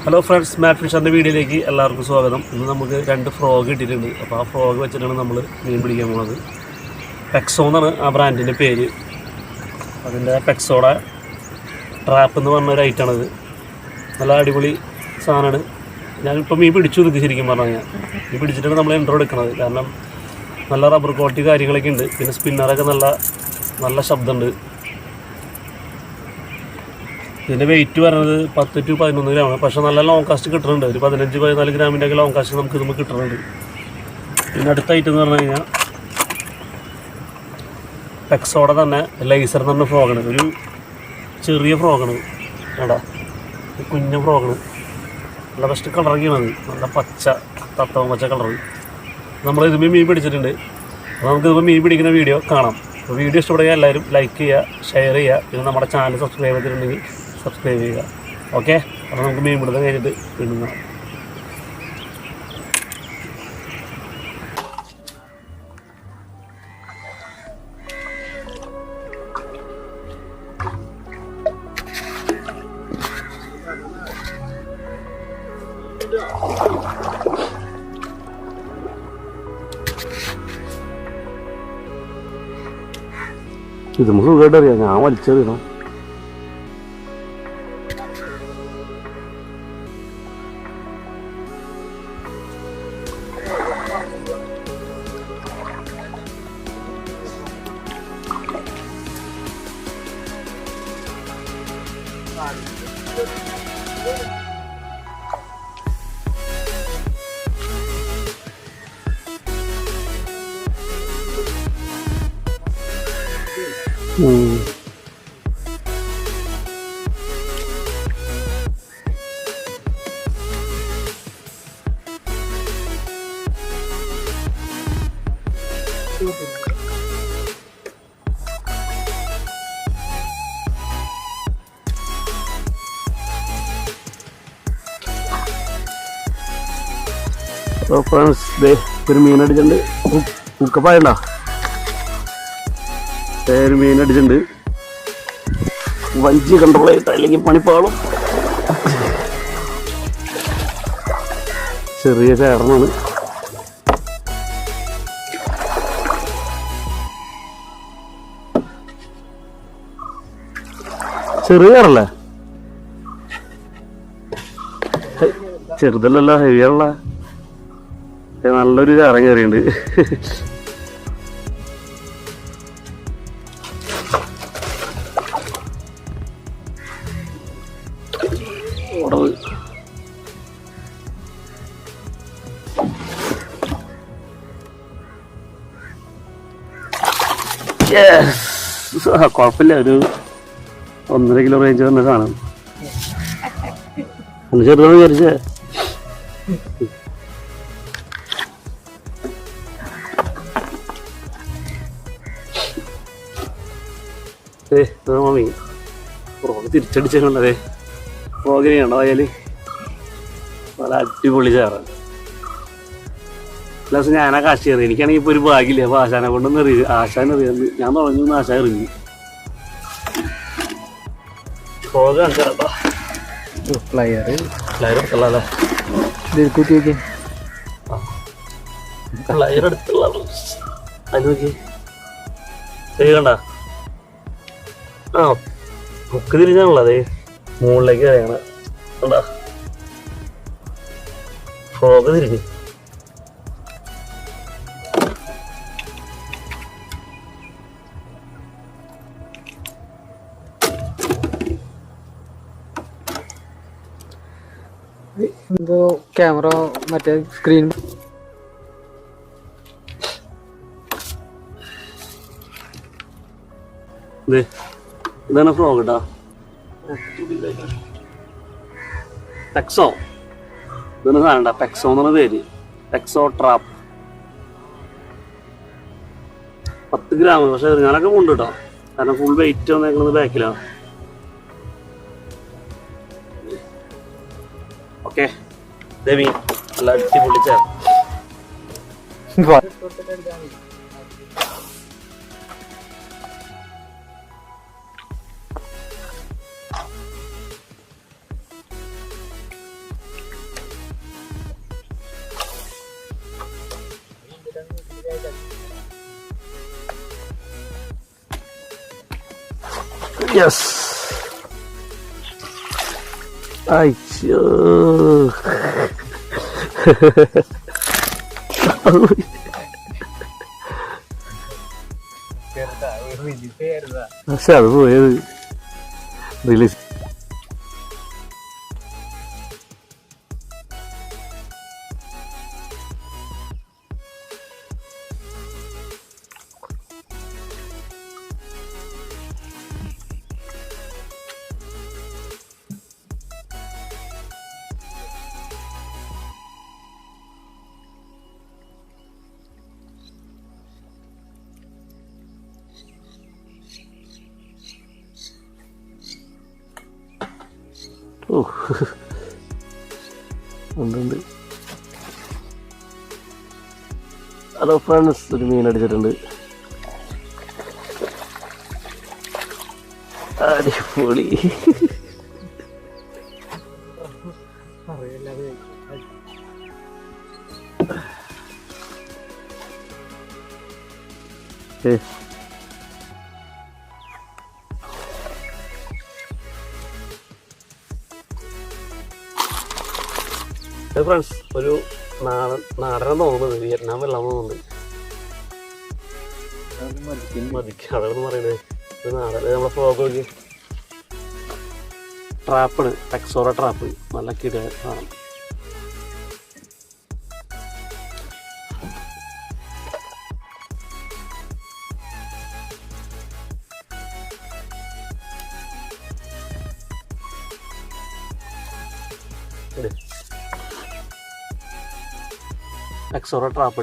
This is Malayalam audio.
ഹലോ ഫ്രണ്ട്സ്, മാറ്റ് ഫിഷറിൻ്റെ വീഡിയോയിലേക്ക് എല്ലാവർക്കും സ്വാഗതം. ഇന്ന് നമുക്ക് 2 ഫ്രോഗ് കിട്ടിയിട്ടുണ്ട്. അപ്പോൾ ആ ഫ്രോഗ് വെച്ചിട്ടാണ് നമ്മൾ മീൻ പിടിക്കാൻ പോകുന്നത്. പെക്സോ എന്നാണ് ആ ബ്രാൻഡിൻ്റെ പേര്. അതിൻ്റെ പെക്സോടെ ട്രാപ്പ് എന്ന് പറഞ്ഞൊരു ഐറ്റമാണിത്. നല്ല അടിപൊളി സാധനമാണ്. ഞാനിപ്പോൾ മീൻ പിടിച്ചു നിൽക്കുക. ശരിക്കും പറഞ്ഞു കഴിഞ്ഞാൽ മീൻ പിടിച്ചിട്ടാണ് നമ്മൾ എൻട്രോ എടുക്കുന്നത്. കാരണം നല്ല റബ്ബർ ക്വാളിറ്റി കാര്യങ്ങളൊക്കെ ഉണ്ട്. പിന്നെ സ്പിന്നറൊക്കെ നല്ല ശബ്ദമുണ്ട്. ഇതിൻ്റെ വെയിറ്റ് പറയുന്നത് 10 to 11 ഗ്രാമാണ്. പക്ഷേ നല്ല ലോങ് കാസ്റ്റ് കിട്ടുന്നുണ്ട്. ഒരു 15-14 ഗ്രാമിൻ്റെ ഒക്കെ ലോങ് കാസ്റ്റ് നമുക്ക് ഇതുമ്പോൾ കിട്ടുന്നുണ്ട്. പിന്നെ അടുത്ത ഐറ്റം എന്ന് പറഞ്ഞു കഴിഞ്ഞാൽ പെക്സോടെ തന്നെ ലേസർ എന്ന് പറഞ്ഞ ഫ്രോഗാണ്. ഒരു ചെറിയ ഫ്രോഗാണ്. കേടാ, കുഞ്ഞ ഫ്രോഗാണ്. നല്ല ബെസ്റ്റ് കളറൊക്കെയാണ്. നല്ല പച്ച തത്തവും പച്ച കളർ. നമ്മളിതുമ്പോൾ മീൻ പിടിച്ചിട്ടുണ്ട്. അപ്പോൾ നമുക്കിതുമ്പോൾ മീൻ പിടിക്കുന്ന വീഡിയോ കാണാം. അപ്പോൾ വീഡിയോ ഇഷ്ടപ്പെടുക എല്ലാവരും ലൈക്ക് ചെയ്യുക, ഷെയർ ചെയ്യുക. പിന്നെ നമ്മുടെ ചാനൽ സബ്സ്ക്രൈബ് ചെയ്തിട്ടുണ്ടെങ്കിൽ സബ്സ്ക്രൈബ് ചെയ്യുക. ഓക്കെ, അപ്പോൾ നമുക്ക് മീൻ പിടുത്തം കഴിഞ്ഞിട്ട് വീണ്ടും കാണാം. ഇത് നമുക്ക് സുഖമായിട്ട് അറിയാം. ഞാൻ വലിച്ചെറിയണം. ഫ്രണ്ട്സ്, ഒരു മീനടിച്ചിട്ടുണ്ട്. കുക്കപ്പായണ്ട ഒരു മീനടിച്ചിട്ടുണ്ട്. വഞ്ചി കൺട്രോൾ ചെയ്തിട്ട് അല്ലെങ്കിൽ പണിപ്പാളും. ചെറിയ ചേർന്നാണ്. ചെറിയ ചേറല്ലേ, ചെറുതല്ലല്ലോ, ഹെവിയുള്ള നല്ലൊരു ചേറൻ കയറിയുണ്ട്. കുഴപ്പമില്ല, ഒരു 1.5 കിലോ റേഞ്ച് വന്ന സാധനം. ഒന്ന് ചെറുതാണ് വിചാരിച്ചേ. Mummy frog തിരിച്ചടിച്ചേ. ഫ്രോഗിനെയാണോ ആയാല് നല്ല അടിപൊളി ചേറാണ്. പ്ലസ് ഞാനാ കാശ് കയറി. എനിക്കാണെങ്കിൽ ഇപ്പോൾ ഒരു ഭാഗ്യമില്ല. അപ്പോൾ ആശാനെ കൊണ്ടൊന്നും എറിയും. ആശാൻ എറിയാന്ന് ഞാൻ തുടങ്ങി. ആശാൻ എറിഞ്ഞു. ഫ്രോഗ് കാണിച്ചാ പ്ലയർ എടുത്തുള്ളല്ലേ. പ്ലയർ എടുത്തുള്ള അത് നോക്കി കണ്ട. ആ ബുക്ക് തിരിഞ്ഞാണുള്ളത്. മുകളിലേക്ക് കയറിയാണ്. കണ്ടാ, ഫ്രോഗ് തിരിഞ്ഞ്. എന്തോ ക്യാമറ മറ്റേ സ്ക്രീൻ ഇതാണ് ഫ്രോഗ് കേട്ടാ. പെക്സോ ഇതൊന്നും കാണണ്ട. പെക്സോ എന്നാണ് പേര്. പെക്സോ ട്രാപ്പ് 10 ഗ്രാം. പക്ഷെ ഞാനൊക്കെ കൊണ്ട് കേട്ടോ. കാരണം ഫുൾ വെയിറ്റ് വന്നേക്കുന്നത് ബാക്കിലാണ്. ഓക്കെ, ദേവി നല്ല അടിപൊളി ചേർ. യെസ്. അയ്യോ പക്ഷെ അത് പോയത് റിലീസ്. ഓ ഉണ്ട്. ഹലോ ഫ്രണ്ട്സ്, ഒരു മീൻ അടിച്ചിട്ടുണ്ട്. അടിപൊളി. ഫ്രണ്ട്സ്, ഒരു നാടനെന്ന് തോന്നുന്നത്, വിയറ്റ്നാം വെള്ളം തോന്നുന്നുണ്ട്. അതാണെന്ന് പറയുന്നത് ഒരു നാടൻ. നമ്മളെ ഫ്രോഗ് നോക്കി, ട്രാപ്പാണ്, ടെക്സോറ ട്രാപ്പ്. നല്ല കിട സാധനം. ടെക്സോറ ട്രാപ്പ്.